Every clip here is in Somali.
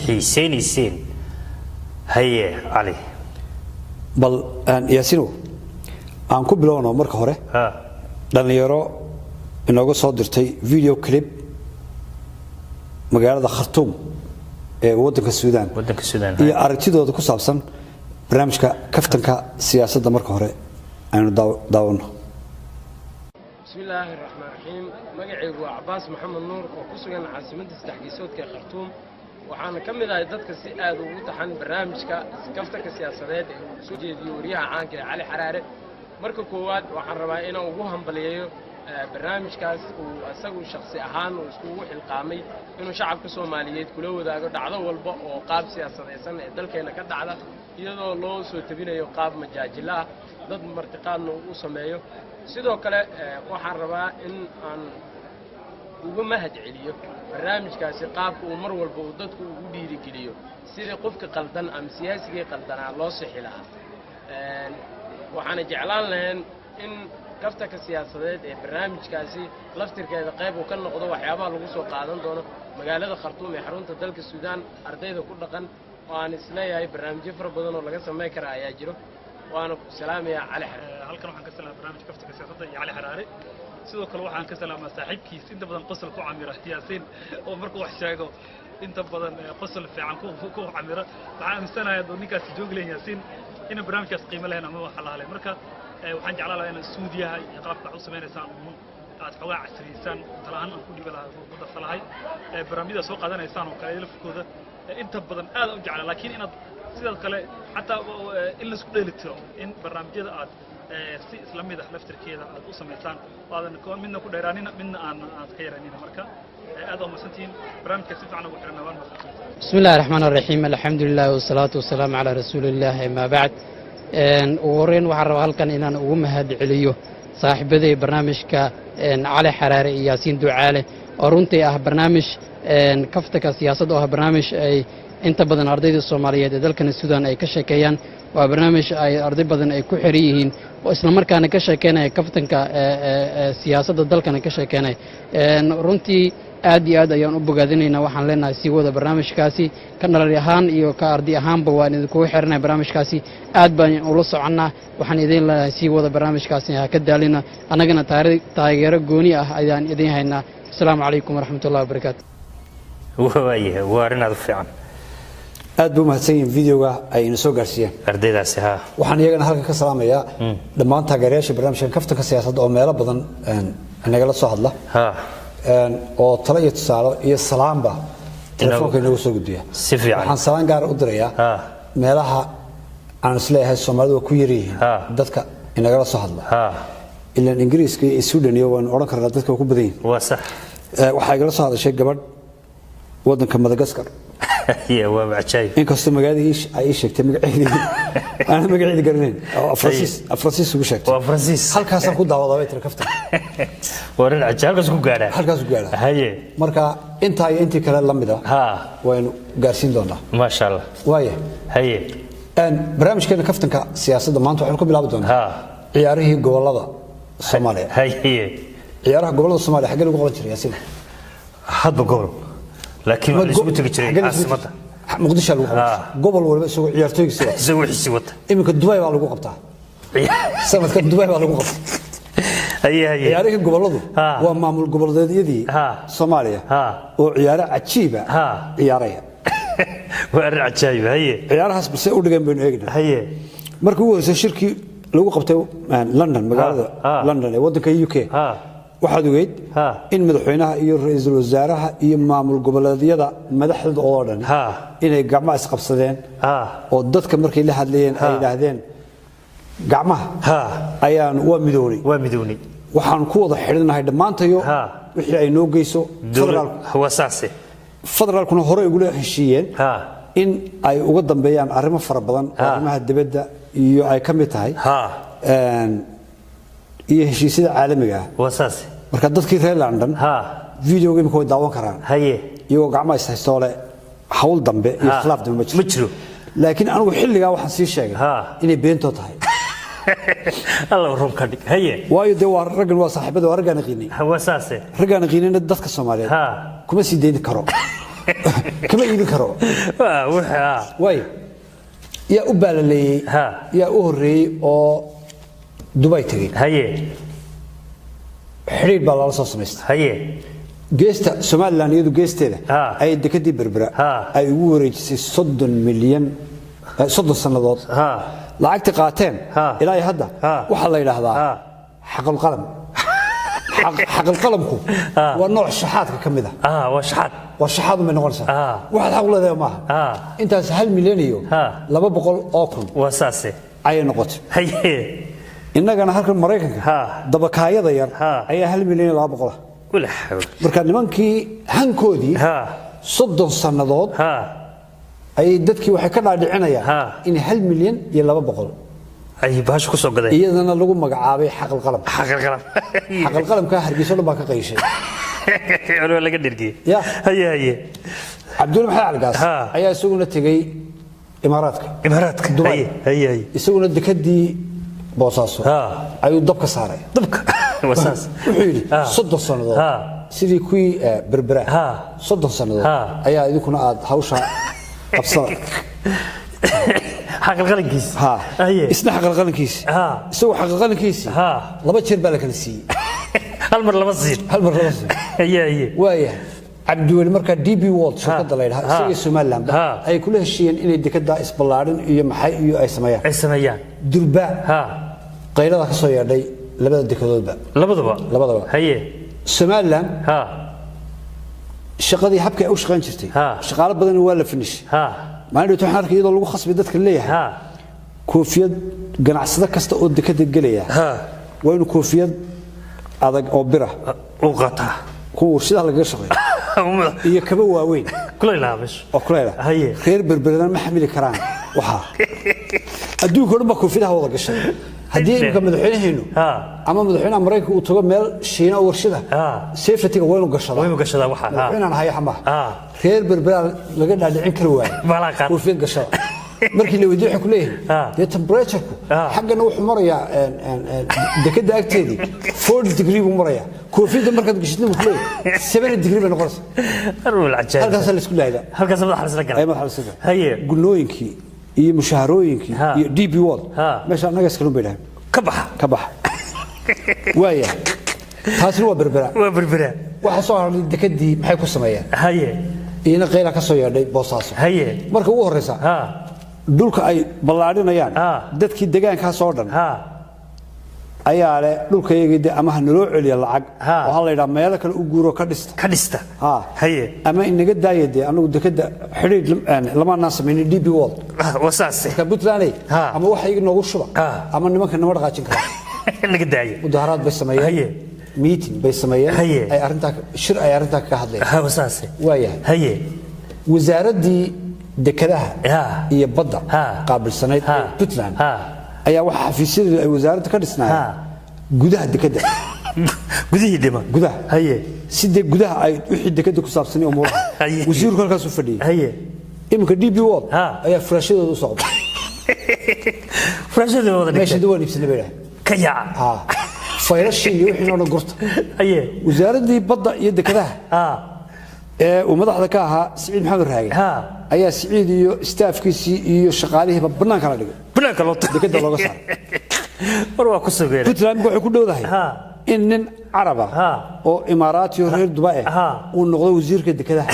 xiiseynaysiin haye cali bal yaasino aan ku bilowno marka hore dhalinyaro inooga soo dirtay video clip magaalada Khartoum ee wadanka Suudaan iyo aragtidooda ku saabsan barnaamijka kaftanka siyaasadda marka hore aynu daawano bismillaahir rahmaanir rahiim magacaygu waa Cabbaas Maxamed Nuur oo ku sugan caasimadda Saxgiisoodka Khartoum waxaana ka mid ahay dadka si aad ugu taxan barnaamijka kaftanka siyaasadeed ee uu soo jeediyay wariyaha caanka ah Cali Xaraare marka koowaad waxaan rabaa inaan ugu hambaliyeeyo barnaamijkaas uu asagu shakhsi ahaan uu isku xilqaamay inuu shacabka Soomaaliyeed kula wadaago dhacdo walba oo qaab siyaasadeedsan ee dalkeena ka dhacda iyadoo loo soo tabinayo qaab majaajil ah dad martiqaadna uu sameeyo sidoo kale waxaan rabaa in aan ugu mahad celiyo barnaamijkaasi qaabka uu mar walba uu dadku ugu dhiirigeliyo sidii qofka qaldan ama siyaasiga qaldanaa loo sixi lahaa waxaan jeclaan lahayn in kaftanka siyaasadeed ee barnaamijkaasi laftirkeeda qayb uu ka noqdo waxyaabaha lagu soo qaadan doono magaalada Khartoum ee xarunta dalka Suudaan ardayda ku dhaqan waan isleeyahay barnaamijyo fara badan oo laga sameyn karo ayaa jiro waana ku salaamayaa Cali Xaraare halkan waxaan ka salaamaa barnaamijka kaftanka siyaasadda iyo Cali Xaraare sidoo kale waxaan ka salaamaa saaxiibkiis inta badan qosol ku camira Yaasiin oo markuu wax sheego inta badan qosol fiican ku camira waxaan aaminsanahay in ninkaas joogleen Yaasiin in barnaamijkaas qiimo leh ama wax la halay marka waxaan jeclaan lahaa in Suudiyaha iyo qaabka u sameynaysan aad xogaa casriysan talahan aan ku dhibi lahaa ku darsalahay barnaamijyada soo qaadanaysan oo kale lafkooda inta badan aad u jeclaan laakiin inaad sidoo kale xataa in la isku dheelitiro in barnaamijyada aad si isla mid ah laftirkeeda aad u sameeysan waadan midna ku dheeraanina midna aan ka yaraanina marka aad oo masantiin barnaamijka si fiican ugu xiran waan masantiin bismillaahir rahmaanir rahiim alxamdulillaah wasalaatu wasalaamu ala rasuulillaah ma ba'd uureen waxaan rabaa halkan inaan ugu mahad celiyo saaxiibaday barnaamijka Cali Xaraare iyo Yaasiin Ducaale oo runtii ah barnaamij kaftanka siyaasadda oo barnaamij ay inta badan ardayda Soomaaliyeed ee dalkan Suudaan ay ka sheekeeyaan waa barnaamij ay arday badan ay ku xiran yihiin oo isla markaana ka sheekeynaya kaftanka siyaasadda dalkan ka sheekeynaya runtii aad iyo aad ayaan u bogaadinaynaa waxaan leenahay si wada barnaamijkaasi ka dhalin ahaan iyo ka arday ahaanba waan idinku xirnaa barnaamijkaasi aad baan ula soconaa waxaan idin leeyahay si wada barnaamijkaasi ha ka daalina anagana taageero gooni ah ayaan idin haynaa assalaamu calaykum waraxmatullaahi wabarakaatu waayahay waarinaad fiican aad buu mahadsanyihiin videoga ay ina soo gaarsiiyeen ardaydaasi ha waxaan iyagana halkan ka salaamayaa dhammaan taageerayaasha barnaamijkan kaftanka siyaasadda oo meelo badan nagala soo hadla oo talo iyo tusaale iyo salaamba telefoonka inagu soo gudbiya si fiican waxaan salaan gaar u dirayaa meelaha aan isleeyahay Soomaalidu ku yiriin dadka inagala soo hadla ilaan Ingiriiska iyo Suudaan iyo waan oran karnaa dadka ku badan waa sax waxa ay la soo hadashay gabadh wadanka Madagascar يا وابعشاي إن كاستو مقعد إيش شكت مقعد أنا مقعد قرنين أفرانسيس وشكت وأفرانسيس هل كاسر كود دعوة ضويت ركفت ورن عجال كاس كوجارة هل كاس كوجارة هاي مركا أنت كلا لمدة ها وين قارسين دونا ما شاء الله وايه هاي أن برامج كنا كفتن كسياسة ضمانته حلكم بلابدون ها عياره جوال الله الصومالي هاي عياره جوال الصومالي حق اللي قبل ياسين حد بقول لكن ما ليش بتجري عاصمة مقدسة قبل ولا سووا عيارتوي سووا حسوت إمك الدبي على قبطة سنة كان الدبي على قبطة هي عياره قبل له ومعمول قبل يدي صوماليا وعياره عجيبة عيارية وعياره عجيبة هي عيارها بس أقول لك بين إيجنا هي مركوه شركة لو قبطة لندن مقالة لندن ودك UK waxaad ogeyd in madaxweynaha iyo ra'iisul wasaaraha iyo maamul goboleedyada madaxda oo dhan inay gacmaha isqabsadeen oo dadka markay la hadlayeen ay yiraahdeen gacmaha ayaan waa midoonay waxaan ku wada xidhnahay dhamaantayo wixii ay noo geyso federaalkuna hore ugu heshiiyeen in ay uga dambeeyaan arrimo fara badan arrimaha dibadda iyo ay ka mid tahay iyo heshiisyada caalamiga ah wasaas marka dadkii reer London videoga imika way daawan karaan haye iyagoo gacmaha haystoole hawl dambe iyo khilaaf dambe ma jiro laakiin anigu xilliga waxaan sii sheegay inay beento tahay الله ورم كذي هي وايد دوار رجل وصاحبه دوار رجال قيني هو أساسه رجال قيني ندتك الصومالية كم سيدين كرو كما يبكروا واي يا أبال اللي يا أهري أو دبي تجي هي حرير بالله صوص مست هي جيست سومال لان يدو جيست هذا أي دكتي بربرة أي ورج صدن مليون صدن سنوات لعقت قاتين إلى هذا وحلا إلى هذا حق القلم حق القلمكم والنوع الشحات كم ذا والشحات من نقصه واحد حول ذا ما أنت هل مليونيو لما بقول أكون واساسي أي نقطة هي إنك أنا هركن مريكا دبكاية ضير أي هل مليون لا بقوله ولا حول بركان منكي هنكودي صدق سنوات أي دتكي وحكنا دعنايا إن هل مليون يلا بقول أي باش كسر قدي إذا أنا لقوا مقعابي حق القلم حق القلم كهر بيسولو باك قيشة ولا قدر كي يا هي عبد المحل على القاس أي سوقنا تجي إماراتك هي يسوقنا الدكدي بوصاصو أي الضبك صاري ضبك وساس وحيلي صدق سنوات سيدي كوي بربرة صدق سنوات أي يكون عاد هوشة أبصار حق القلم كيس اسمه حق القلم كيس سوى حق القلم كيس لما تشير بالك نسي هالمرة لما تصير هي وايه عبد المركز دي بي وولد شركة دلائلها سوي سومالان أي كلها الشيء إن الدكتة إسبلارن يمحي أي سمايان درباء قيل هذا كسويا لي لبدا الدكتور لبدا هي سومالان الشقة دي حبكة أو شغال شفتي شغال بدن ولا فنش ما ندري تحرك يضل لو خص بدك الليها كوفيد جناح صدق كست أود دكتة الجلية وين كوفيد هذا أوبرة وقطع كوش هذا اللي قشري هي كبوة وين كلها مش كلها هي خير بربرنا ما حمل كران وحا أدوك هربا كوفيدها هذا قشري هدي يمكن مدحينه هنا أما مدحين أمريكا وتوقع مال شينا ورشدة سيفتك وين قشرة وحا مدحين أنا هاي حما خير بربرنا لقينا دعين كلوان كوفيد قشرة markii la weydiiyo ku leeyahay temperature-ku xaqana wuxuu marayaa dekada agteedii 40 degree buu marayaa koofiyada markaad gashidna wuxuu leeyahay 7 degree bay noqonaysaa arwal ajaab halkaas la isku leeyahay halkaas madax la galay madax la haye gunooyinkii iyo mushaharooyinkii iyo DB World meesha anaga iska lumbeeyay ka bax waaya taasi waa berbera waxa soo haray dekadii maxay ku sameeyeen haye ina qeyla ka soo yeedhay boosaaso haye marka ugu horeysa dhulka ay ballaarinayaan dadkii deegaanka soo dhan ayaa leh dhulkaygii ama naloo celiya lacag waxa la yiraahdaa meel kale u guuro ka dhista haye ama inaga daayade anagu dekada xiriir lama naasmeeyay DB World wasaase ka Puntland ama waxa iga noogu shuba ama nimanka nama dhaqaajin kara inaga daayay mudaharaad bay sameeyeen haye meeting bay sameeyeen ay arinta shir ay arinta ka hadlayeen wasaase waayahay haye wasaaradii dekadaha iyo badda qaabilsanayd Puntland ayaa waxa xafiisyada ay wasaaradda ka dhisnaayeen gudaha dekada gudaha haye sidee gudaha ay wixii dekada ku saabsan oo muuraha wasiirku halkaas u fadhiyay haye imka DB World ayaa furashadooda u socday furashadooda meesha duwan ibsana bay ka yaa fayrashi iyo wixii oo gurta haye wasaaradii badda iyo dekadaha ومدحدا ka ahaa Saciid Maxamed Raage ayaa Saciid iyo staafkiisii iyo shaqaalihiiba banaanka la dhigay banaanka loo dekada looga saaray war waa ku soo geeray Puntland wuxuu ku dhowdahay in nin Arab oo Imaaraati iyo reer Dubai uu noqdo wasiirka dekadaha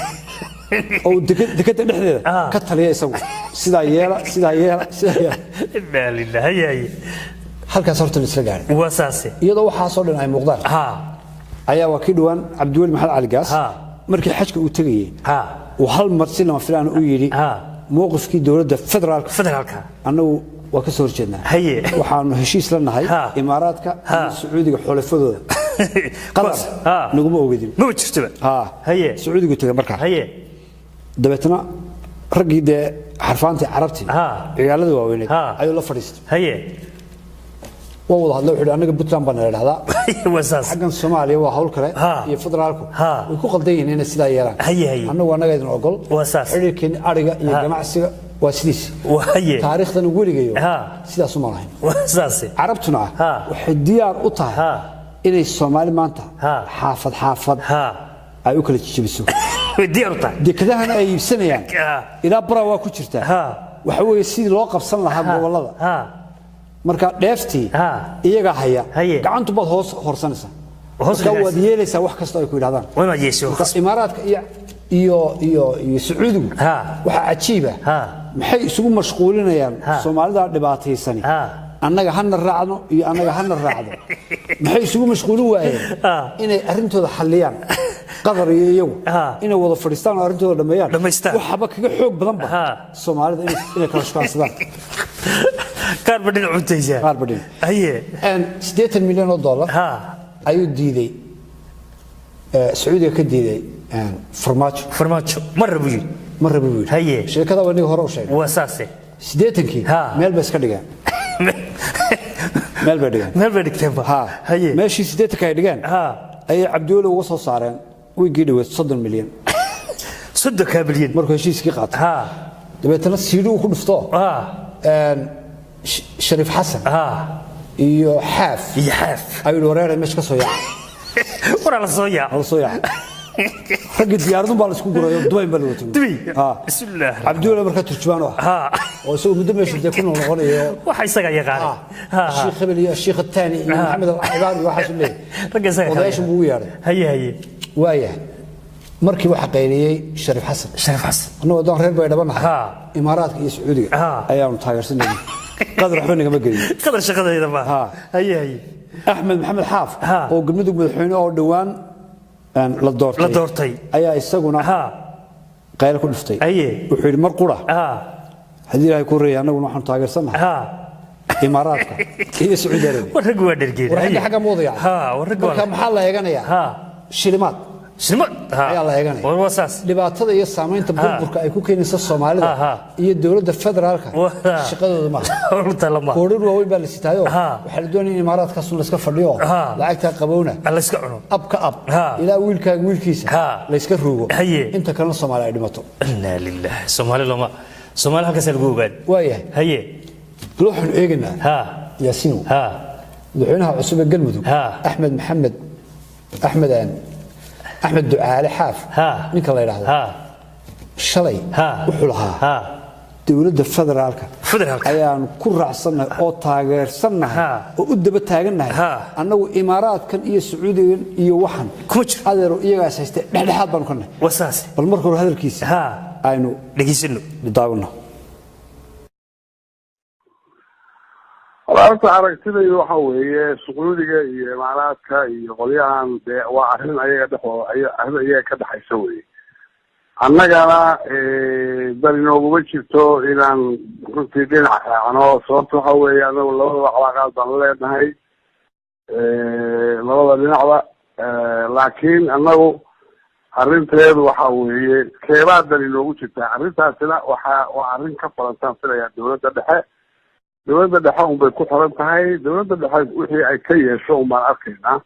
oo dekada dhexdeeda ka taliya isagu sida yeela inna lillahi ya halkaas horta isla gaaray wasaase iyadoo waxa soo dhan ay muuqdaan ayaa wakiil waan Cabdiwali Maxamed Cali Gaas markii xajka uu tagayay oo hal mar si lama filaan u yiri mowqifkii dawladda federaalka anagu waa ka soo horjeednaa waxaanu heshiis la nahay Imaaraadka iyo Sacuudiga xulafadooda qalas naguma ogeydin ma jirtaba Sacuudigu tagay markaa dabeetana ragii de xarfaantii carabtii ciyaalada waaweyned ayuu la fadhiistay wada hadlay wuxuu anaga Puntland baan leeyahay wasaas xagan Soomaaliya waa hawl kale iyo federaalku way ku qaldayn inay sida yeelaan anagu anaga idin ogol xiriirkeen ariga iyo ganacsiga waa sidiis taariikhdan weligeeyo sidaas uma lahayn wasaas carabtuna waxay diyaar u tahay inay Soomaali maanta xaafad ay u kala jijibiso ديرتا dekadahana ay iibsanayaan ilaa bara waa ku jirtaa waxa weeye sidii loo qabsan lahaa gobolada marka dheeftii iyaga haya gacantu bad hoos horsanaysa marka waad yeelaysaa wax kasta ay ku yiraahdaan wama yeesho imaaraadka iyo Sacuudigu waxa cajiib ah maxay isugu mashquulinayaan Soomaalida dhibaataysan annaga hana raacno iyo annaga hana raacdo maxay isugu mashquulin waayeen inay arintooda xaliyaan qadar iyo iyagu inay wada fadhiistaan oo arintooda dhameeyaan waxba kaga xoog badan ba Soomaalida inay kala shaqaysadaan kaarbadin cuntaysa kaarbadin aye $80 milyan ayuu diiday Sacuudiga ka diiday farmaajo marra buu yiri haye shirkada waniga hore u sheegay wasaase 80kii meel bay iska dhigeen meel bay dhigteen haye meeshii 80ka ay dhigeen ay Cabdulle uga soo saareen wigii dhaweed 30 milyan markuu heshiiskii qaatay dabeetana sidii uu ku dhufto Sharif Xasan iyo Xaaf ayuu wareeray meesha ka soo yaacay wara la soo yaacay ragga diyaaradu baa la isku gurayo Dubai baa lagu tagay bismillah Cabdulle marka turjubaan oo soo muddo meesha ku noqonayo waxa isaga yaqaan Sheikh Khabir iyo Sheikh Thani iyo Maxamed Al-Ibaari waxa soo leeyahay ragga isaga odayaashu buu yaaray haye waaya markii waxa qayliyay Sharif Xasan anoo doon reer bay dhabanahay Imaaraadka iyo Sacuudiga ayaanu taageersanay qadar xubniga ma gelin qadar shaqadeeda ma haye Ahmed Maxamed Xaaf oo gudmudug madaxweyne oo dhawaan la doortay ayaa isaguna qayl ku dhuftay wuxuu yiri mar qura hadii ay ku reeyaan anagu waxaan taageersanahay Imaaraadka iyo Sacuudi Arabia wargu waa dhergeed xaga moodaya wargu maxaa la eeganayaa shilimaad ayaa la eeganaya wasaas dhibaatada iyo saameynta burburka ay ku keenayso Soomaalida iyo dawladda federaalka shaqadooda ma koodhur waaweyn baa la sitaayo waxa la doonayay Imaaraadkaas la iska fadhiyo lacagta qabowna la iska cuno abka ilaa wiilkiisa la iska ruugo inta kalena Soomaali ay dhimato inna lillahi Soomaali halkaas lagu ogaad waayahay haye waxaan eegnaa Yaasiin madaxweynaha cusub ee Galmudug Ahmed Ducaale Xaaf ninka la yiraahdo shalay wuxuu lahaa dawladda federaalka ayaan ku raacsanahay oo taageersanahay oo u daba taaganahay annagu Imaaraadkan iyo Sacuudigan iyo waxan adeero iyaga haystay dhexdhexaad baan ku nahay wasaas bal marka hore hadalkiisa aynu dhageysano daawno Horta aragtidaydu waxa weeye Sacuudiga iyo Imaaraadka iyo qolyahan waa arrin ayaga ka dhaxaysa weeye annagana bal inoogu jirto inaan runtii dhinac raacno sababta waxa weeye anagu labada calaaqaad baan leenahay labada dhinacba laakiin annagu arrinteedu waxa weeye keebaadan inoogu jirtaa arrintaasina waa arrin ka falantaan filaya dawladda dhexe unbay ku xiran tahay dawladda dhexe wixii ay ka yeesho umbaan arkaynaa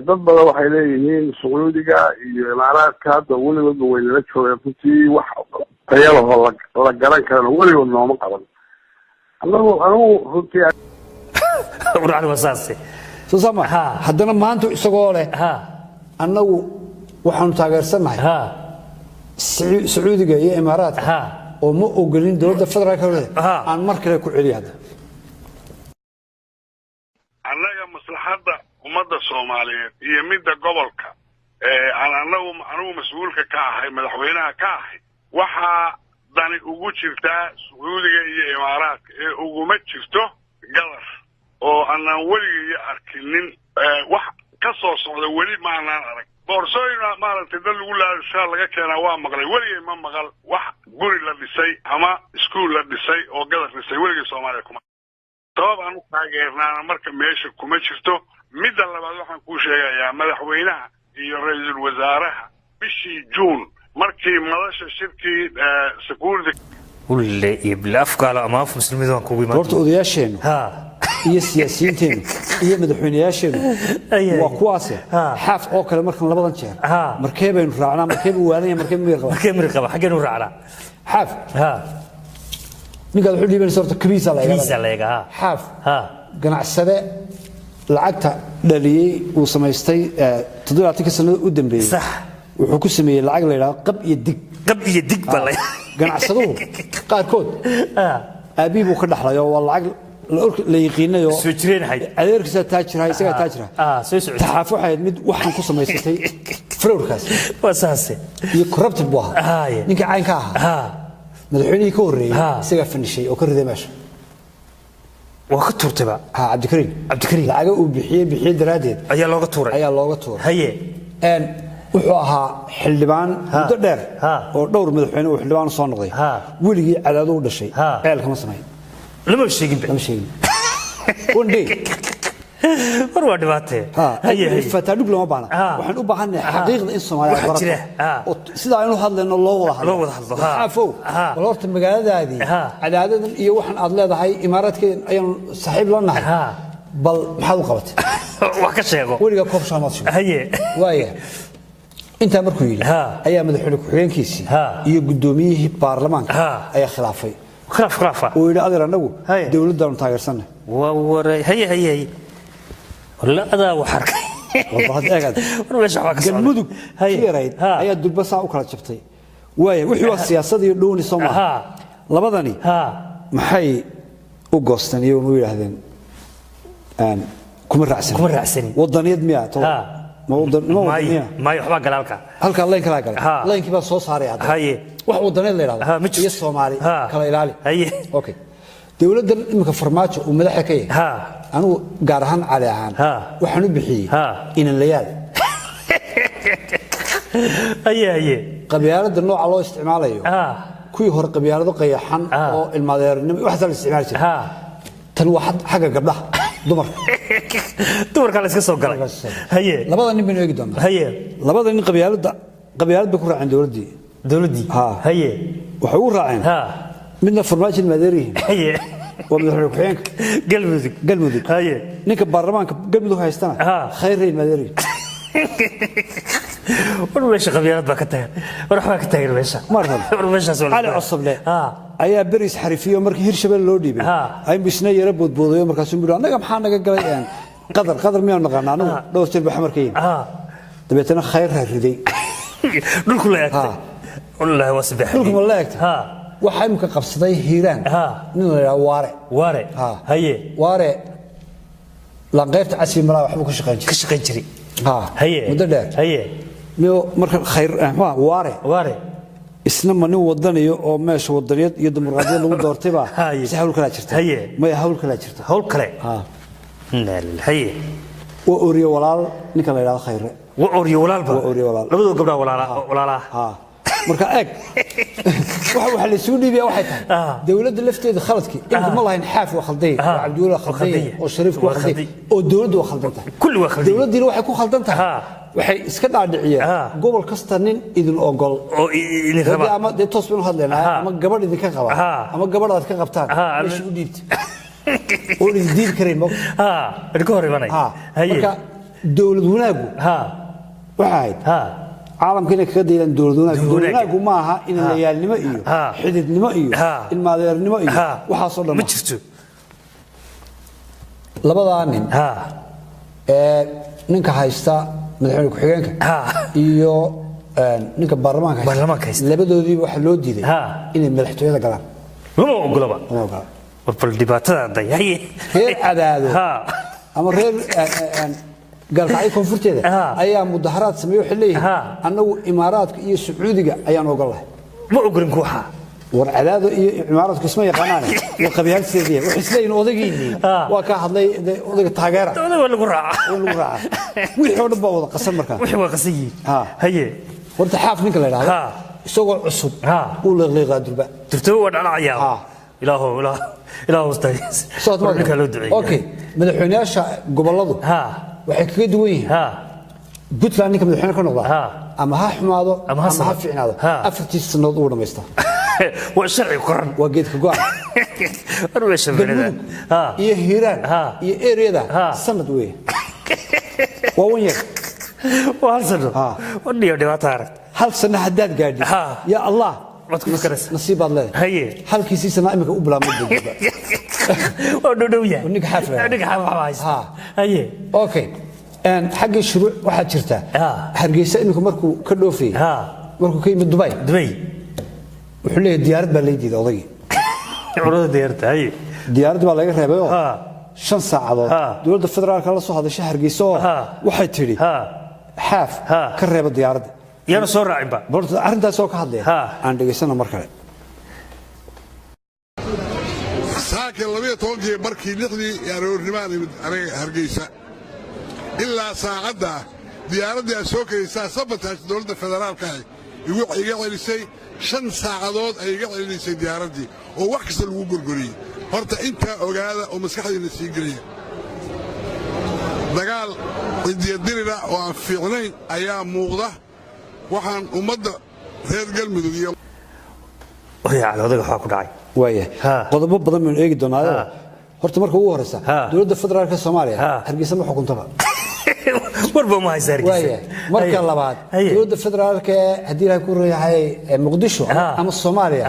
dad badan waxay leeyihiin Sacuudiga iyo Imaaraadka hadda weligoodba waynala joogeen runtii wax tayalahoo la garan karana weligood nooma qaban anigu runtii uraan wasaase sama haddana maanta isagoo leh annagu waxaanu taageersanahay Sacuudiga iyo Imaaraadka oo ma ogolin dawladda federaalka aan mar kale ku celiyo hadda annaga maslaxadda ummadda Soomaaliyeed iyo midda gobolka aan anagu mas'uulka ka ahay madaxweynaha ka ahay waxa dani ugu jirtaa Sacuudiga iyo Imaaraadka ee uguma jirto galar oo aanan weligii arkinin wax ka soo socda weli ma aanan arag boorsooyina maaragtay dad lagu laashaa laga keenaa waa maqlay weligii ma maqal wax guri la dhisay ama iskuul la dhisay oo gadar dhisay weligii Soomaaliya kuma sabab aan u taageernaana marka meesha kuma jirto midda labaad waxaan kuu sheegayaa madaxweynaha iyo ra'iisul wasaaraha bishii Juun markii madasha shirkii security wille iblaafkaala ama af muslimiinta ku wiimaan horta odayaasheenu iyo siyaasiyiinteenu iyo madaxweynayaasheenu waa kuwaas xaaf oo kale markan labadan jeer markee baynu raacnaa markee buu waadanaya markee mir qaba xageenu raacnaa xaaf ninka wuxuu dhiibanaysaa horta kabiisa la eega xaaf ganacsade lacagta dhaliyay uu samaystay 7 sanado u dambeeyay wuxuu ku sameeyay lacag la yiraahdo qab iyo dig balay ganacsaduhu qaarkood aabii buu ka dhaxlayo waa lacag la yaqiinayo soo jireen hay adeerkiisa taajirahay isaga taajira soo socod taxaafo waxay mid waxaan ku samaysatay fraudkaas wasaase iyo corrupted buu ahaa ninka caynka ahaa madaxweynihii ka horeeyay isaga finishay oo ka riday meesha waa ka turtaba cabdikariin lacaga uu bixiyay daraadeed ayaa looga tuuray haye wuxuu ahaa xildhibaan muddo dheer oo dhowr madaxweyne uu xildhibaan soo noqday weligii cadaadu u dhashay ceelka ma samayn lama sheegin one day war waa dhibaatee haye fatadug lama baana waxaan u baahanahay xaqiiqda in Soomaaliya barato sida aynu hadlayno loo wada hadlo xaafow bal horta magaaladaadii cadaadadan iyo waxaan aad leedahay imaaraadkeen ayaan saaxiib la nahay bal maxaad u qabatay wax ka sheego weliga koob shaamaad sheego haye waaya inta markuu yiri ayaa madaxweyne ku-xigeenkiisii iyo gudoomiyihii baarlamaanka ayaa khilaafay oo yiri adeer anagu dawladdan taageersanay waray haye wala adaa waxarkay wadaad eegad galmudug hayrayd ayaa dulbasa u kala jabtay waaya wixii waa siyaasad iyo dhooni Soomaaliya labadani maxay u goostan iyo u yiraahdeen kuma raacsan wadaniyad miya ma waxba galaalka halka leen kala galay leenkii baa soo saaray haye wax wadaniyad la yiraahdo iyo Soomaali kala ilaali haye okay dawladdan imika farmaajo uu madaxa ka yahay anu gaar ahaan cali ahaan waxaan u bixiyay inaan la yaad haye qabyaalada nooca loo isticmaalayo kuwii hore qabyaalado qayaxan oo ilmaadeernimo wax la isticmaali jiray tan waa xagga gabdhaha dumarka la iska soo galay haye labada nin baan eegi doonaa haye labada nin qabyaalad ba ku raaceen dawladii haye waxay u raaceen midna farmaajo madeerihin haye waa madaxweyne ku-xigeenka galmudug haye ninka baarlamaanka galmudug haystana khayreyn madeerihin war meesha qabyaalad baa ka tagan war waxba ka tagan meesha war meeshaas wala cali cusubne ayaa beris xarifiyo markii Hirshabelle loo dhiibay ay bisna yara boodboodayo markaas uu yiri anaga maxaa naga galay qadar miyaan naqaanaa anagu dhowr jeer baa xamarkeen dabeetana khayr riday dhulku la yaagtay wallahi wasbix dhulku la yaagtay waxa imka qabsaday Hiiraan nin la yiraahdo waare haye waare la qaybta casiimada waxba ka shaqeyn jiray haye muddo dheer haye marka khayr waare isna ma nin wadaniyo oo meesha wadaniyad iyo dimuqraadiyad lagu doortay baa si hawl kala jirta ma hawl kale haye oo oriyo walaal ninka la yiraahdo khayr wa oriyo walaal labadoo gabdhaha walaalaha marka eeg waxa la isugu dhiibay waxay tahay dawladda lafteeda khaladki inta ma lahayn xaaf waa khalday Cabdulla khalday oo Shariif ku khalday oo dawladdu waa khaldan tahay kulli waa khalday dawladdiina waxay ku khaldan tahay waxay iska dhaadhiciyeen gobol kasta nin idin ogol oo idin raba ama de toos baan hadlaynaa ama gabadh idin ka qaba ama gabadhaad ka qabtaan meesha u dhiibtay oo idin diid kareen ma idinka hor imanay marka dawlad wanaagu waxay caalamkina kaga deelan dawladnimadu ma aha in la yaalnimo iyo xididnimo iyo in maadeernimo iyo waxa soo dhan ma jirto labada nin ninka haysta madaxweyne ku-xigeenka iyo ninka baarlamaanka haysta labadoodii waxa loo diiday inay madaxtooyada galaan lama ogolaba bal dhibaatada dayaye reer cadaado ama reer galkacay koonfurteeda ayaa mudaharaad sameeyay xilliga annagu imaaraadka iyo sacuudiga ayaan ogolahay ma ogolin kuuxa war cadaado iyo imaaraadku isma yaqaanaan waa qabyaalseedii wax isleeyin odagiini waa ka hadlay odaga taageera odaga lagu raaca wixii oo dhan baa wada qasan markaa wixii waa qasan yihiin haye horta xaaf ninka la yiraahdo isagoo cusub uu leeqleeqaa durba waa dhacaya ilaahu ustaays marka loo duceeyo okay madaxweynayaasha goboladu waxay kaga duwan yihiin Puntland ninka madaxweyne ka noqda ama ha xumaado ama ha fiicnaado afartii sanadood uu dhameystaa waa sharci qoran waa geedka go'an war weesha banada iyo Hiiraan iyo area-da sanad weey waa wan yar waa hal sano wadhiyo dhibaato arag hal sano hadaad gaadhi ya Allah wad ku fikraysa nasiibaad leedahay haye halkiisii sana imika u bilaabmay oo dhow yahay ninka xafla haysta haye okay حق الشروع واحد شرته هرجيسة إنكم مركو كدوفي مركو كي من دبي وحليه ديارة بالليدي ذا ضي عروض ديارة هاي ديارة بالله يخربه 5 ساعات دولة الفدرال كلا صو هذا شهر جيسو واحد تري حاف كرب الديارة يا صور عيبة برضه أرنت سوق هذا عند جيسنا مركله ساكن لبيه توجه مركي لقدي يا رورنماني أنا هرجيسة إلا ساعة ديارة دي سوكريسا صبتها دولة الفدرال كاي يقول لي شيء 5 ساعات يقول لي شيء ديارة دي ووحكس الوجورجوري horta inta ogaada oo maskaxdiina sii geliya dagaal cidiyadina oo aan fiicnayn ayaa muuqda waxaan ummadda reer galmudug iyo wariyaal odaga waxa ku dhacay waaye qodobo badan oo eegi doonaa horta marka ugu horeysa dawladda federaalka Soomaaliya hargeysa ma xukuntaba warba ma haysan waaye marka labaad dawladda federaalka hadii ay ku reeyahay Muqdisho ama Soomaaliya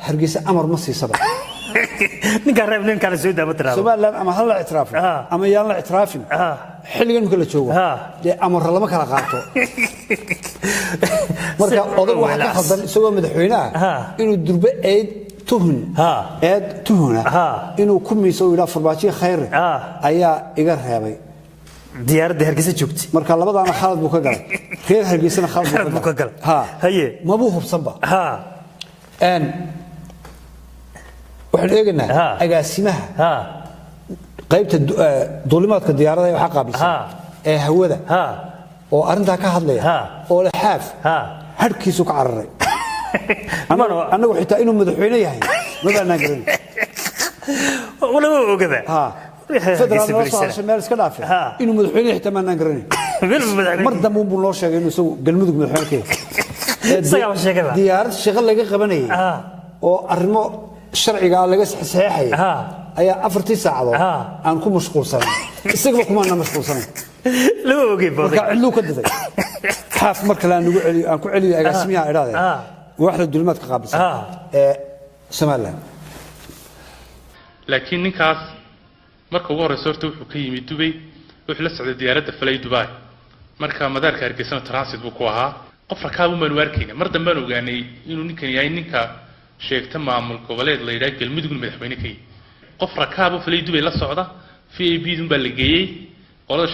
hargeysa amar ma siisaba ninka reebnin kala soo daabataa Soomaaliland ama hal اعتراف ama yaan la اعترافin xilligan kala joogo de amar lama kala qaato marka odag wax ka khaldan isagoo madaxweynaha inuu durbe eed tuhuna inuu ku miiso ila farbaajiye khayr ayaa iga reebay diyaaradda hargeysa joogtay marka labadaana khalad buu ka galay reer hargeysana khalad buu ka galay haye ma buu hubsanba waxaan eegnaa agaasimaha qaybta duulimaadka diyaaradaha waxa qaabilsan ee hawada oo arinta ka hadlaya oo la xaaf harkiisu ka cararay anagu xitaa inuu madaxweyne yahay ma baanan garan wala ogada federal soo meel iska dhaafay inuu madaxweyne xitaa ma baanan garan mar dambe uu noo sheegay inuu soo galmudug madaxweyne ka diyaarad shaqo laga qabanayay oo arimo sharciga laga saxeexay ayaa 4 saacadood aan ku mashquulsanay isaga kuma aan mashquulsanay loo ogay marka cidlu ka diday xaaf marka la nagu celiyo aan ku celiyo agaasimiyaha iraade waaxda duulimaadka qaabilsan ee Soomaaliland laakiin ninkaas marka ugu horeyso horta wuxuu ka yimid Dubai wuxuu la socday diyaaradda Fly Dubai marka madaarka Hargeysa transit buu ku ahaa qof rakaab uma waarkayna mar dambe aan ogaanay inuu ninkan yahay ninka sheegta maamul goboleed la yiraahdo galmudug madaxweyne kay qof rakaab Fly Dubai la socda FAB dun baa la geeyay qolada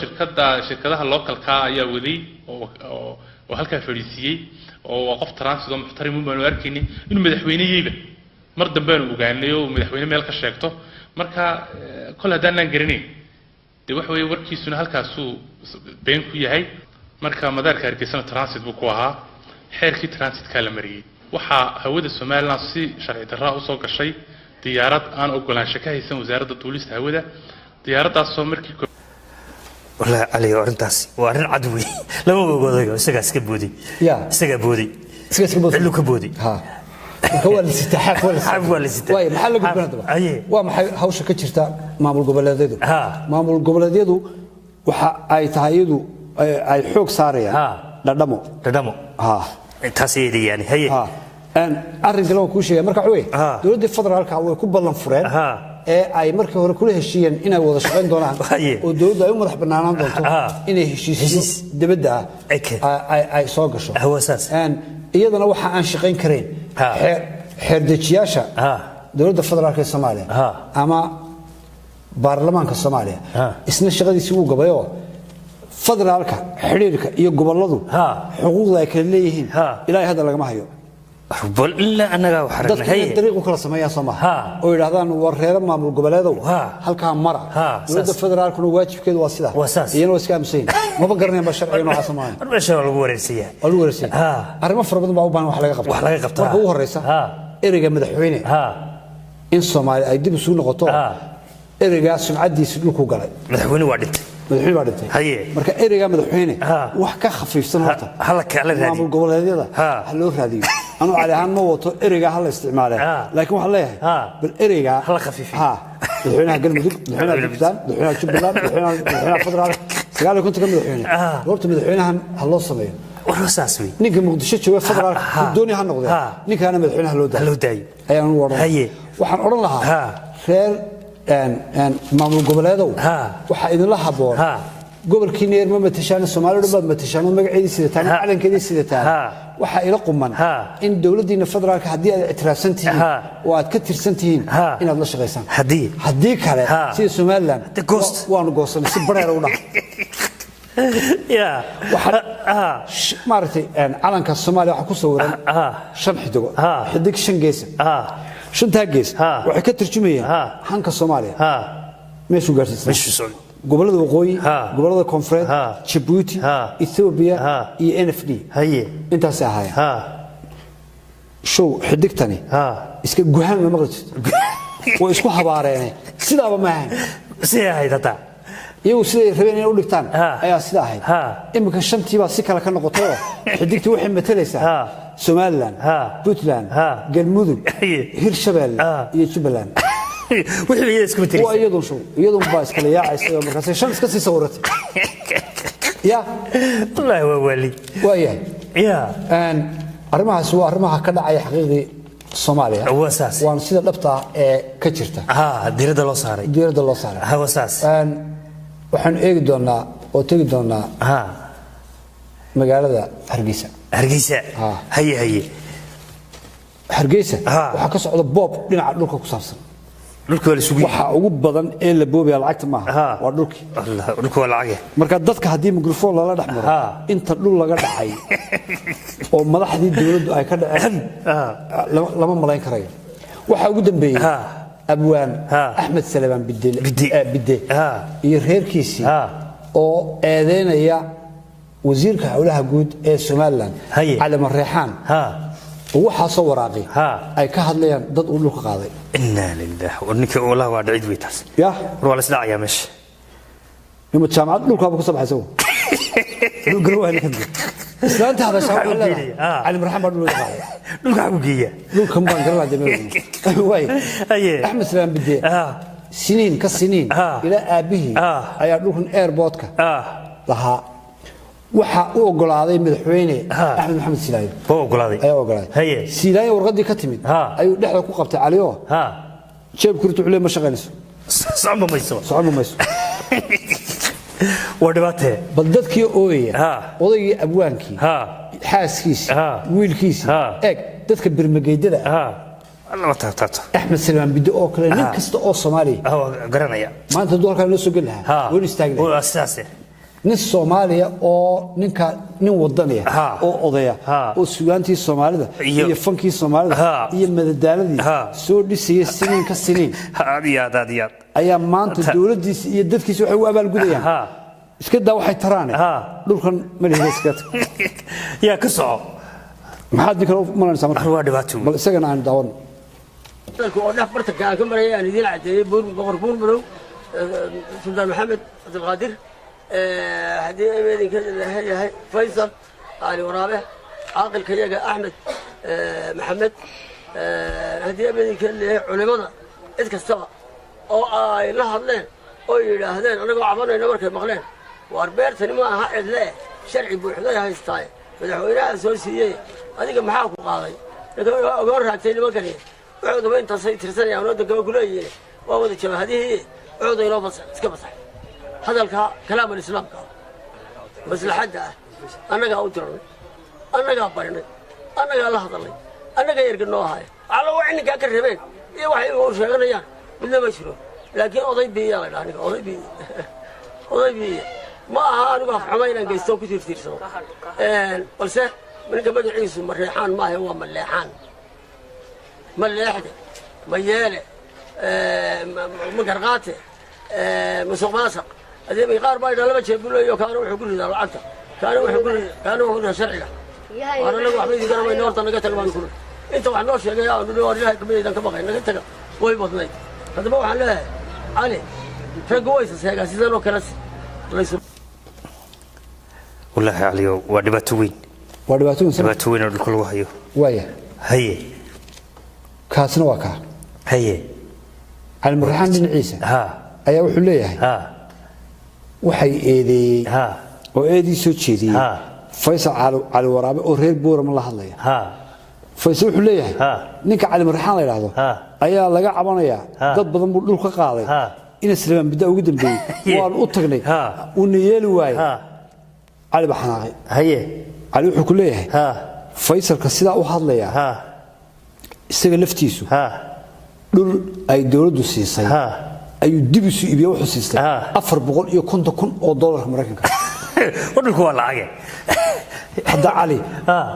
shirkadaha localka ayaa waday oo halka fariisiyay oo qof transit oo muxtarim u baan arkayni inuu madaxweyne yahay mar dambe aan ogaanay oo madaxweyne meel ka sheegto marka kol hadaan aan garanay de wax way warkiisuna halkaas uu been ku yahay marka madaarka Hargeysa transit buu ku ahaa xeerkii transit ka la mariyay waxa hawada Soomaaliland si sharci darro u soo gashay diyaarad aan ogolaansho ka haysan wasaaradda duulista hawada diyaaradaas soo markii والله علي أورنتاس وأرن عدوي لما بقول ذا سجاس كبودي سجا بودي علو كبودي هو اللي استحق هو اللي استحق واي محل قبل هذا ومحل هوش كتشرتا معمول قبل هذا معمول قبل هذا وح أي تهيدو أي حوك صارية لدمو تاسيدي يعني هي أن أرن كلام كل شيء مركع وين دولة الفضل على الكعوة كبلن فرين ay markii hore kula heshiiyeen inay wada shaqeyn doonaan oo dawladda ay madax banaanaan doonto inay heshiisiyo dibadda ay soo gasho iyadana waxa aan shaqeyn kareyn xeer dejiyaasha dawladda federaalka Soomaaliya ama baarlamaanka Soomaaliya isna shaqadiisa uu gabayo federaalka xiriirka iyo goboladu xuquuqda ay kala leeyihiin ilaa hadda laga ma hayo bal illa anaga waxarna hay dariiqo kala sameeyaa Soomaaliya oo yiraahdaan wareero maamul goboleedo halka mara dawladda federaalku waajibkeedu waa sida iyana waa iska amsayn ma garanayaan ba sharciga nooca Soomaaliya meesha lagu wareersiyaa arrimo fara badan baa u baahan wax laga qabto marka ugu horeysa ereyga madaxweyne in Soomaaliya ay dib u soo noqoto ereyga sumcadiisa dhulku galay madaxweyne waa dhintay haye marka ereyga madaxweyne wax ka khafiifsan horta hala kala raadiyo maamul goboleedyada loo raadiyo أنا على هان موتو إرجع هلا استعماله لكن والله بالإرجع هلا خفيف الحين قلب مدق الحين البستان الحين شوف بالله الحين فضل على قال لي كنت كم الحين قلت من الحين هلا صبي ورساسوي نيجي مقدشة شوي فضل على الدنيا هالنقطة نيجي أنا من الحين هلو داي أي أنا ورا هي وحن أقول لها خير أن معمول قبل هذا وحيد الله بور gobolkii neer ma matashaan Soomaalidu baad matashaan magaceedii sidataan calankeedii sidataan waxa ila quman in dawladdiina federaalka hadii aad ictiraafsan tihiin oo aad ka tirsan tihiin inaad la shaqeysaan hadii kale sida Soomaaliland waanu goosanay si bareer u dhac يا مارتي calanka Soomaaliya waxa ku sawiran shan xidigo xidig shan gees shanta gees waxay ka tarjumayaan hanka Soomaaliya meeshu gaarsiisay gobolada waqooyi gobolada koonfureed Djibouti Ethiopia iyo NFD haye intaas ahaayeen show xidigtani iska go'aan ma maqlid way isku habaareen sidaaba ma ahayn si ahaydata iyagu siday rabeen inay u dhigtaan ayaa sida ahayd imika shantii baa si kala ka noqotay xidigtii waxay matalaysaa Somaliland Puntland Galmudug Hirshabelle iyo Jubbaland wixii isku matalaysaa waa iyadoo baa iska leeyahay markaas shan iska sii sawirtay ya wallahi waa wali ya arrimahaas waa arrimaha ka dhacay xaqiiqdii Soomaaliya waan sida dhabta ee ka jirta diirada loo saaray wasaas waxaan eegi doonaa oo tagi doonaa magaalada Hargeysa haye Hargeysa waxa ka socda boob dhinaca dhulka ku saabsan dhulka wala suuq waxa ugu badan ee la boobay lacagta maaha waa dhulkii dhulka wala lacag marka dadka hadii mikrofon la dhaxmaro inta dhul laga dhacay oo madaxdii dawladdu ay ka dhaceen lama malayn karayo waxa ugu dambeeyay abwaan Ahmed Salaam bidde iyo reerkiisii oo eedeynaya wasiirka hawlaha guud ee Somaliland Cali Marreexaan waxa soo waraaqay ay ka hadlayaan dad uu dhulka qaaday inna lillahi wa inna ilaihi raaji'uun waa dhacid weeytaas ya wala isdhacaya meesha nima jaamacad dhulka ku sabaxayso dhulka waa la kadib islaanta hada shaqo Cali Marreexaan baa dhulka qaaday dhulka ku geeya dhulka baan garan lahaa way Ahmed Salaam bidde siniin ka siniin ila aabihi ayaa dhulkan airportka laha waxa uu ogolaaday madaxweyne Axmed Maxamed Silaayo ayaa ogolaaday Silaayo warqadii ka timid ayuu dhexda ku qabtay Caliyo jeebku ruutu xulay ma shaqeynayso socon mayso wadabate bal dadkii ooyay odaygii abwaankii xaaskiisi wiilkiisi eeg dadka birmageydada Allah taabtato Ahmed Salaam bidde oo kale nin kasta oo Soomaali garanaya maanta doolka loo soo galaha wuu istaagay oo asaasi nin Soomaaliya oo nin wadaniya oo odaya oo suugaantii Soomaalida iyo fankii Soomaalida iyo madadaaladii soo dhisay siniin ka siniin aad ayaa maanta dawladdiisa iyo dadkiisa waxay u abaal gudayaan iska daa waxay taraan dhulkan madaxiisa yaa ka soo maxaad ninkan u malanaysaa marka waa dhibaato bal isagana aan daawan dadku oo dhaf barta ka marayaan idin cadeeyay boqor buur madow Sultan Maxamed Abdul Qaadir hadii ay ka yahay Faysal Ali Waraabe عاقل كيجا أحمد محمد hadii ay ka leeyahay culimada cid kasta oo ay la hadleen oo yiraahdeen anaga cabanayna markay maqleen war beertani ma aha cidle sharci buuxda haystay madaxweynaha soo siiyay adiga maxaa ku qaaday ogoor raagtay nimankani wuxuu daba inta say tirsanayaan oo dadka ku leeyihiin waa wada jabhadii wuxuu inoo fasax iska fasax hadalka kalaam islaamka maslaxada anaga u diray anaga barinay anaga la hadalay anaga yarganoo ahay alla wax ninka ka rabeen iyo waxay u sheeganayaan midna ma jiro laakiin oday biya la dhaaniga oday biya ما أنا حماينا جيستو كتير سو قلت من قبل عيسو مريحان ما هو مليحان مليحده مياله مقرقاته مسوق ماسق هذي بيقار بايد لما تقول له كانوا يقولوا ذا العكس كانوا يقولوا شرعي وانا لو حبيبي كانوا ما ينور تنقت ما نقول انت واحد نور شيء يا نور لها كبير اذا كبغى نقت وي بطني هذا ما عليه علي فقويس سيغا سيزانو كلاس ليس والله عليو ودباتوين ودباتوين الكل وهيو ويا هي كاسنا وكا هي على المرحان بن عيسى ayaa wuxuu leeyahay waxay oo eedii soo jeediyay Faysal Ali Waraabe oo reer Boorama la hadlaya Faysal wuxuu leeyahay ninka Cali Marxaan la yiraahdo ayaa laga cabanayaa dad badan buu dhul ka qaaday إن سليمان بدأ وجد بي وأنا أطقني ونيل واي علي بحناقي هي علي وحكوليه فيصل كسيدا وحاض ليا استقل لفتيسو دول أي دولة دوسيسي أي دبسو يبيع وحسيسي أفر بقول يكون تكون أو دولار مريكان ودول كوا العاجة هذا علي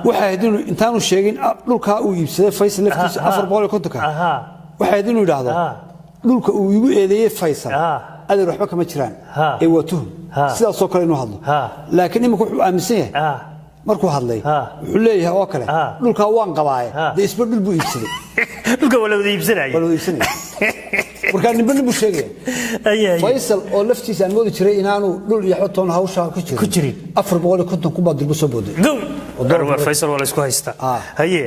وحيدينه إنتانو شيئين دول كأو يبصر فيصل لفتيسو أفر بقول يكون تكون وحيدينه هذا دول كأو يبيع إليه فيصل هذا روح بك مجران إيوتهم سيدا صوكر إنه هذا لكن إما كوحو أمسيه markuu hadlay wuxuu leeyahay oo kale dhulka waan qabaay de isbedel buu iibsaday dhulka wala iibsanay marka ninba sheegay Faisal oo laftiisa aan moodi jiray inaanu dhul iyo xotoon hawsha ku jirin 450 ku baad dilbo soo booday oo Faisal wala isku haysta haye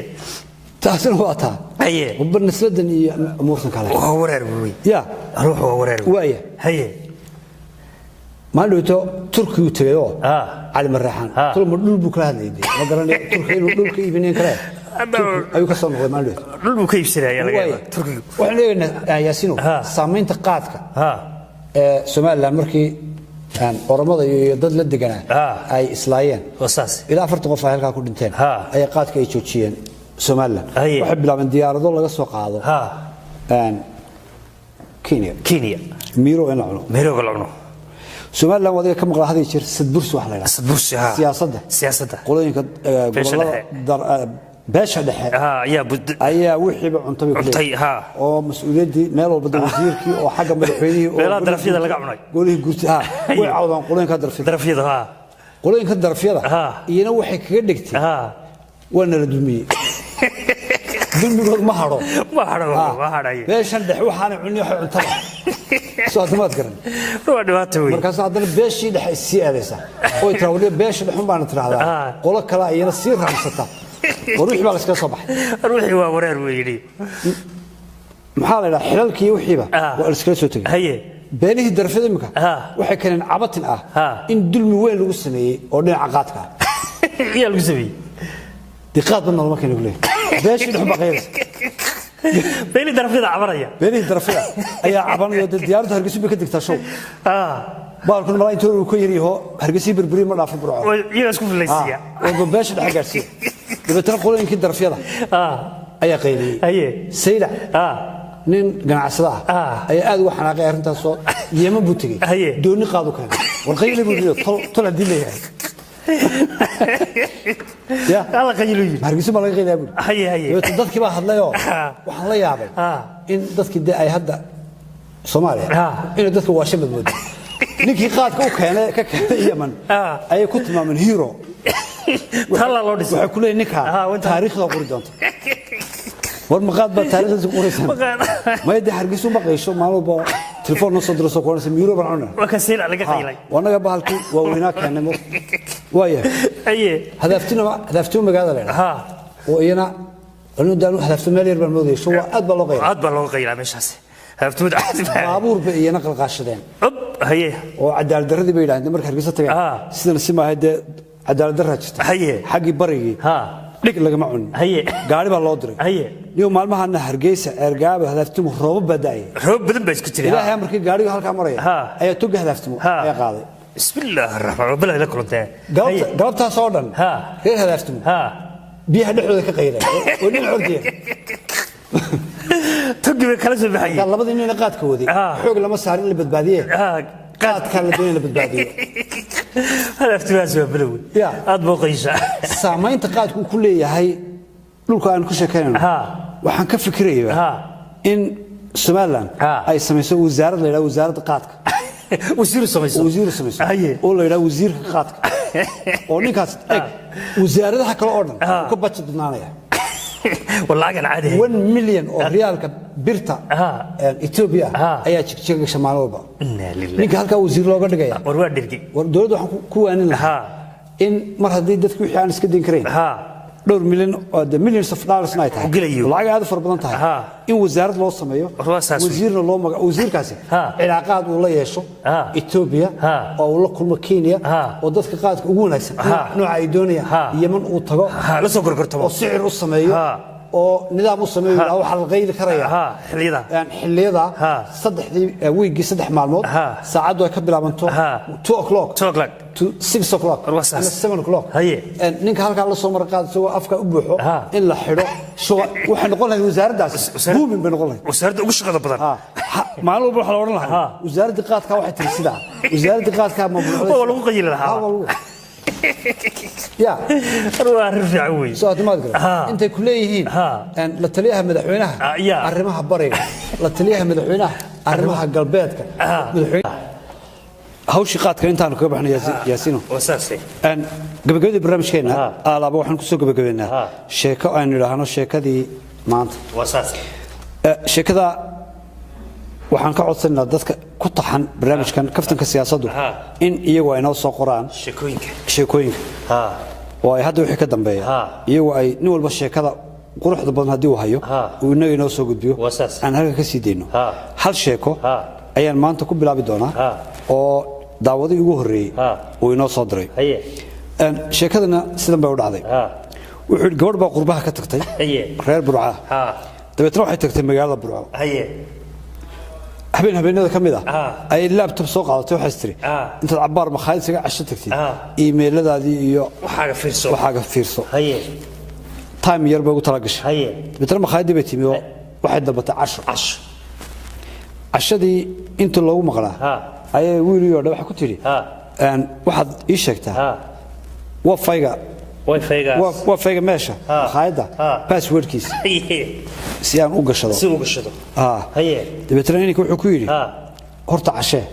taasina waa taa haye وبالنسبه iyo amuurtan kale waa wareer weey ya ruux waa wareer waaya haye ما لوتو تركي وتجيو على مرحان طول ما دول بكره هذي ما قرن تركي دول كيبنين كره أيوة كسرنا ما لوت دول بكيبسرها يا لقى تركي وإحنا ياسينو سامين تقاطك سمال الأمريكي كان أورمضة يضد للدجنا أي إسرائيل وصاص إذا فرت غفاء هلك كودنتين أي قاطك يشوتشين سمال وحب لا من ديار دول قصوا قاضو كينيا ميرو العنو سؤال لو ذي كم قرأ هذه يصير سدبرس وحلا سدبرس سياسة قولين كد باش هذا يا بود أي وحي بعنطبي كله أو مسؤولية دي ماله بدو وزيركي أو حاجة مدحوني لا درفيدا لقى عناي قولين قلت وعوضان قولين درفيدا قولين كدرفيدا ينوحي كدكتي وانا لدمي دمي ما هرو باش ندح وحنا عني عنطبي سؤال ما تقرن مركز عندنا بيش يدح السياسة هو يتراولي بيش الحين بان ترى هذا قولك كلا ينصير رمسته وروحي بالك صباح روحي وورير ويلي محل إلى حلالك وحيبة والسكرسو تجي هي بينه الدرفة دمك وحي كان عبطنا إن دل وين لو سنة أو عقاتك يا لو سبي دقات من الله ما كان يقول بيش يدح بغير بيني درفيدا عبرية بيني درفيدا أي عبرنا يد الديار هرجسي بكتك تشوف بارك الله ينتظر كويري هو هرجسي بربري مرة في برعة يلاسكو في الليسية وباش الحجرسي إذا تنقول إنك درفيدا أي قيلي أي سيلة نين جماعة صلاة أي أدو حنا غير أنت صوت يوم بوتجي دوني قادو كان والقيلي بيقول طلع دليل يا الله قيلوي هرجسي ما لقي ذابو هي يتضد كبا هذا يوم وحنا لا يعبد إن ضد كده أي هذا صومالي إنه ضد واشم الود نيجي قاد كوكان كيمن أي كنت ما من هيرو هلا لو دس وحكولي نكها تاريخ ذا قردان والمقاد بالتاريخ ذا قردان ما يدي هرجسي ما قيشوا مالو با تلفون نص دراسة كورس ميرو برعنا وكسيل على قيلي وأنا قبل هالكو وهناك كان وياه هدفتنا مقادة لنا وإينا أنو دانو هدفتنا مالير بالموضوع شو أدبا لو غير مش هفتود عابور بإينا قلقاشدين هي وعدال درد بيلا عند مركز هرجسة تبع سيدنا سما هيدا عدال درجت حقي بريجي ليك اللي جمعون قارب الله أدري اليوم مالما هن هرجسة أرجع بهدفتهم روب بداية بدن بس كتير لا هم مركز قارب هالكاميرا أي توجه هدفتهم أي قاضي بسم الله الرحمن الرحيم بالله لك رنتين قلبتها صودا غير هدفتهم بيها نحو ذاك غيره ونين عردين تجيب كلا سبحية قال لابد إني نقاد كودي حوق لما صار اللي بدبادية قاد كان الدنيا اللي بدبادية هذا افتواس بلوي أطبق قيشة سامين تقاد كلية هاي لو كان كل كان وحن كفكريه إن سمالان أي سميسو وزارة لا وزارة قادك وزير سميسو أو لا وزير قادك أو نكاس وزارة حكلا أردن كبتش دنانية والله كان عادي 1 مليون أو ريال كبرتا إثيوبيا أي شيء شمالوبا نيك هالك وزير لوجا دقيقة وروا درجي ودول ده كوان إن مرة دي دتك وحيان سكدين كريم دور مليون أو مليون $1 نايتها والله هذا فربنا تها إن وزارة الله سميه وزيرنا الله وزير كاسي علاقات والله يشو إثيوبيا أو الله كل كينيا ودتك قاد كوجونايس نوع إيدونيا يمن وطبع لا سكر كرتبا السعر السميه oo nidaam u sameeyo waxa la qeyli karaya xilliyada saddexdii weekii saddex maalmood saacadu ay ka bilaabanto 2 o'clock to 6 o'clock ama 7 o'clock ninka halka la soo mar qaadso afka u buuxo in la xidho waxa noqon lahayd wasaaraddaas buumin bay noqon lahayd wasaaradda ugu shaqada badan maalin walba waxa la oran lahaa wasaaradda qaadka waxay tiri sidaa wasaaradda qaadka ma buuxdo lagu qayli lahaa يا روح رفع وي صوت ما أدري أنت كليهين لا تليها مدحونها أرمها بريء لا تليها مدحونها أرمها قلبيتك مدحونها هوش قات كان تانو كيف إحنا ياسينو وساسي أن قبل قبل برنامج كنا على أبو إحنا كسر قبل قبلنا شيكا أنا لهنا شيكا دي مانت وساسي شيكا ذا waxaan ka codsanaa dadka ku taxan barnaamijkan kaftanka siyaasaddu in iyagu ay noo soo qoraan sheekooyinka oo ay hadda wixii ka dambeeya iyagu ay nin walba sheekada quruxda badan haddii uu hayo uu inaga inoo soo gudbiyo aan halka ka sii dayno hal sheeko ayaan maanta ku bilaabi doonaa oo daawadii ugu horreeyey uu inoo soo diray sheekadana sidan bay u dhacday wuxuu yidhi gabadh baa qurbaha ka tagtay reer burca dabeetna waxay tagtay magaalada burco habeenada ka mid ah ay laptop soo qaadatay waxa istiri inta cabaar ma khayl saga casho tagtay emailadaadii iyo waxaaga fiirso time yar bay ugu tala gashay midna ma khaydi bay timi waxay dalbatay cashadii inta loogu maqlaa ayay wiiliyo waxa ku tiri waxaad ii sheegtaa وفيق ماشى خايدة باسوردكيس سيان وقشده هي دبتريني كو حكيري هرت عشاء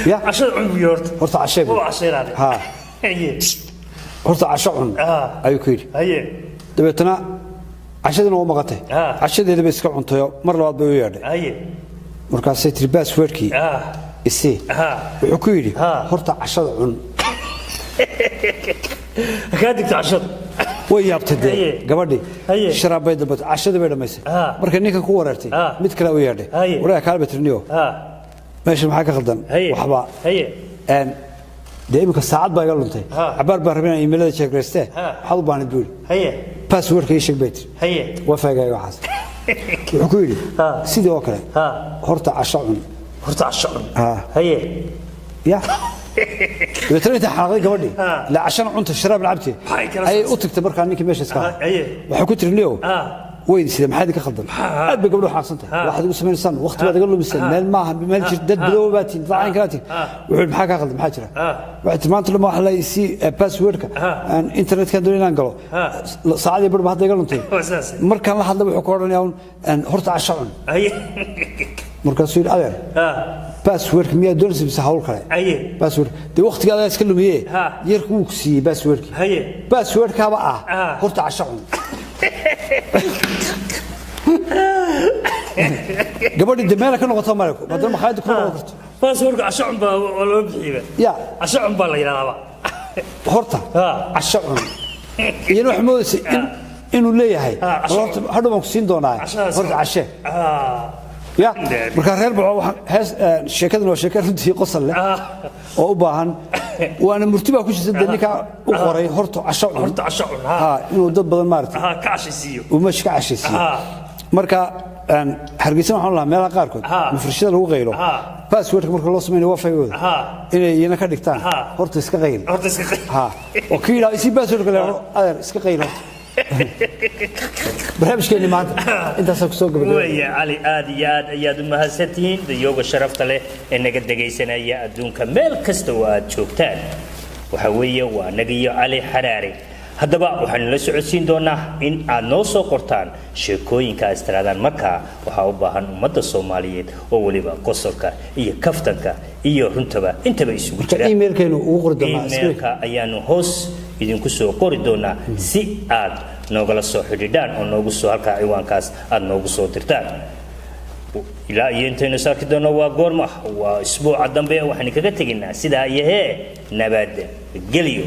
يا عشاء عميورت هرت عشاء هو عشاء ها هي هرت عشاء ايو كيري هي دبتنا عشادنا oo maqatay cashadeeda bay iska cuntayo mar labaad bay u yeedhay haye markaas ay tiri passwordkii isi wuxuu ku yiri horta cashada cun كادك عشر ويابتدي قبدي شراب بيض بس عشرة بيض ميسي مركز نيكا كو وررتي ميت كلا وياردي ورايا كالبة ترنيو ماشي معاك خدام وحبا ان دايما كساعات باي قالوا انت عبار باربين ايميلات شيكريسته حلو بان الدول باسورد كيشك بيت وفاقا يا حسن وحكيلي سيدي وكله هرتا عشعن هي يا وتريد حاضر قبلي لا عشان أنت الشراب لعبتي أي أوتك تبرك عنك ماشي سكان وحكيت اليوم وين سيد ما حد يخدم حد بيقولوا حاصنته واحد يقول سمين سنة وقت بعد يقول له بس مال ما بمال جدد بلوباتي طلعين كراتي وحول بحاجة خدم حاجة واحد ما أنت لما حلا يسي باسورد إنترنت كان دولين أنقلوا صعد يبرد بهذا يقولون تي مركان الله حد بحكورني يوم أن هرت عشان مركان سوير أذن باسورد مية دولار بس هقول كله باسورد دي وقت قاعد يسكلوا مية يركوك سي باسورد باسورد كابا هرت عشان قبل الدماغ كانوا غطوا مالكم بدل ما خايد كل وقت باسورد عشان با ولا بحيبه يا عشان با لا يلعب هرتا عشان يروح مودس إنه ليه هاي هذا ما كسين دونا هرت عشان يا مركان غير بعو هاس شكلنا وشكل في قصة له أو باهن وأنا مرتبة كل شيء دنيك وقري هرتو عشان إنه ضد بدل مارت كعش يسيو ومش كعش يسيو مركا حرقيسنا حنا ملا قاركود مفرشة هو غيره باسورد مركا الله سمينه وفايود إنه ينكر دكتان هرتو إسك غير ها وكيلا يسيب باسورد كله هذا إسك غير برهمش كيني مات انت سوق ويا علي ادياد اياد مهستين ديوغ شرفت له انك دغيسنايا ادونك مeel kasta waad joogtaan waxa weeye waa nagiyo Ali Xaraari hadaba waxaan la socodsiin doonaa in aad noo soo qortaan sheekooyinka istiraadaan marka waxa u baahan ummadda Soomaaliyeed oo waliba qosolka iyo kaftanka iyo runtaba intaba isugu jira emailkeenu ugu qori doonaa emailka ayaanu hoos idinku soo qori doonaa si aad noogala soo xidhiidhaan oo noogu soo halka ciwaankaas aad noogu soo dirtaan ilaa iyo intaynu saarki doono waa goorma waa isbuuca dambe waxaan kaga teginaa sidaa iyo nabad geliyo